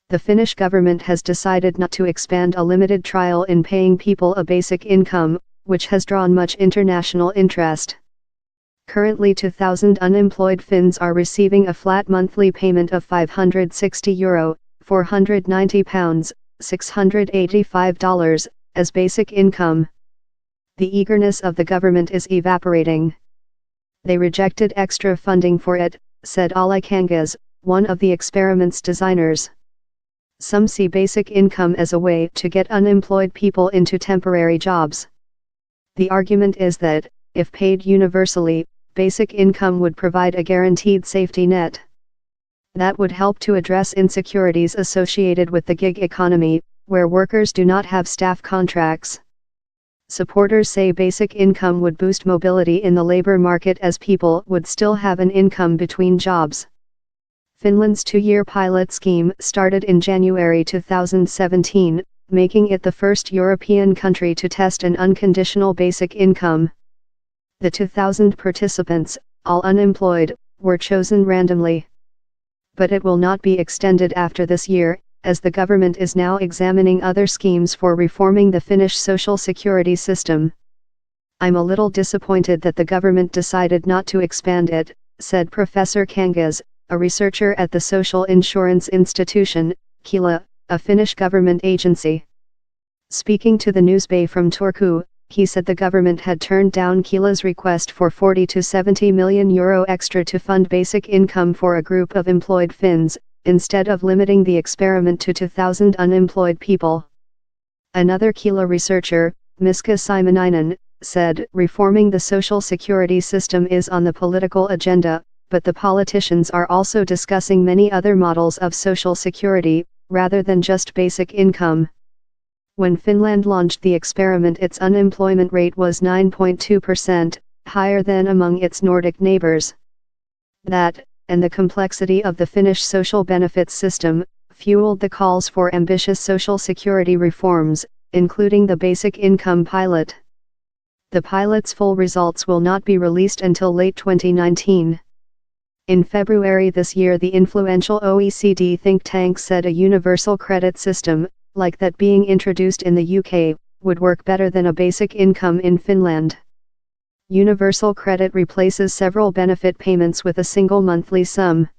The Finnish government has decided not to expand a limited trial in paying people a basic income, which has drawn much international interest. Currently 2,000 unemployed Finns are receiving a flat monthly payment of €560, £490, $685, as basic income. The eagerness of the government is evaporating. They rejected extra funding for it, said Olli Kangas, one of the experiment's designers. Some see basic income as a way to get unemployed people into temporary jobs. The argument is that, if paid universally, basic income would provide a guaranteed safety net. That would help to address insecurities associated with the gig economy, where workers do not have staff contracts. Supporters say basic income would boost mobility in the labor market as people would still have an income between jobs. Finland's two-year pilot scheme started in January 2017, making it the first European country to test an unconditional basic income. The 2,000 participants, all unemployed, were chosen randomly. But it will not be extended after this year, as the government is now examining other schemes for reforming the Finnish social security system. "I'm a little disappointed that the government decided not to expand it," said Professor Kangas, a researcher at the Social Insurance Institution, Kela, a Finnish government agency. Speaking to the Newsbay from Turku, he said the government had turned down Kela's request for €40 to €70 million extra to fund basic income for a group of employed Finns, instead of limiting the experiment to 2,000 unemployed people. Another Kela researcher, Miska Simoninen, said reforming the social security system is on the political agenda, but the politicians are also discussing many other models of social security, rather than just basic income. When Finland launched the experiment, its unemployment rate was 9.2%, higher than among its Nordic neighbors. That, and the complexity of the Finnish social benefits system, fueled the calls for ambitious social security reforms, including the basic income pilot. The pilot's full results will not be released until late 2019. In February this year, the influential OECD think tank said a universal credit system, like that being introduced in the UK, would work better than a basic income in Finland. Universal credit replaces several benefit payments with a single monthly sum.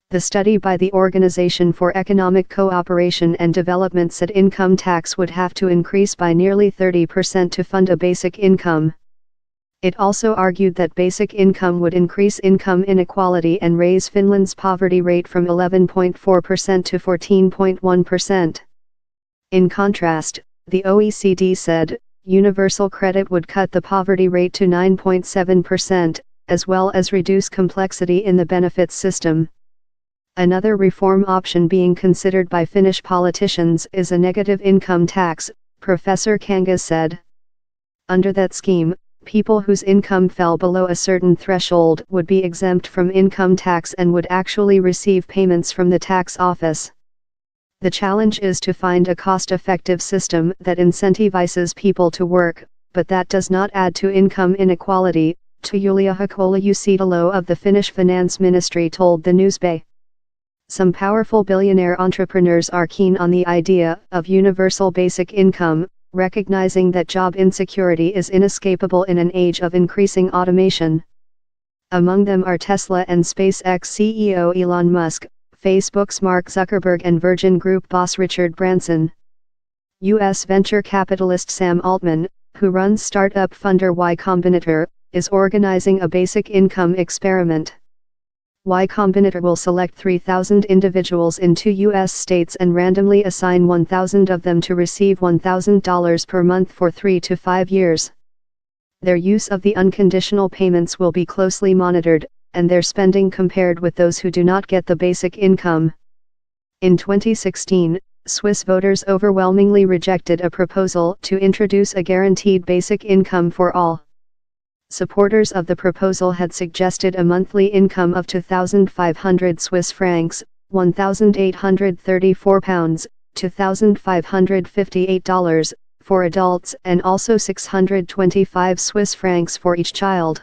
The study by the Organization for Economic Cooperation and Development said income tax would have to increase by nearly 30% to fund a basic income. It also argued that basic income would increase income inequality and raise Finland's poverty rate from 11.4% to 14.1%. In contrast, the OECD said, universal credit would cut the poverty rate to 9.7%, as well as reduce complexity in the benefits system. Another reform option being considered by Finnish politicians is a negative income tax, Professor Kangas said. Under that scheme, people whose income fell below a certain threshold would be exempt from income tax and would actually receive payments from the tax office. The challenge is to find a cost-effective system that incentivizes people to work, but that does not add to income inequality, Tuulia Hakola-Uusitalo of the Finnish Finance Ministry told the Newsbay. Some powerful billionaire entrepreneurs are keen on the idea of universal basic income, recognizing that job insecurity is inescapable in an age of increasing automation. Among them are Tesla and SpaceX CEO Elon Musk, Facebook's Mark Zuckerberg and Virgin Group boss Richard Branson. U.S. venture capitalist Sam Altman, who runs startup funder Y Combinator, is organizing a basic income experiment. Y Combinator will select 3,000 individuals in 2 U.S. states and randomly assign 1,000 of them to receive $1,000 per month for 3 to 5 years. Their use of the unconditional payments will be closely monitored, and their spending compared with those who do not get the basic income. In 2016, Swiss voters overwhelmingly rejected a proposal to introduce a guaranteed basic income for all. Supporters of the proposal had suggested a monthly income of 2,500 Swiss francs, £1,834, $2,558, for adults and also 625 Swiss francs for each child.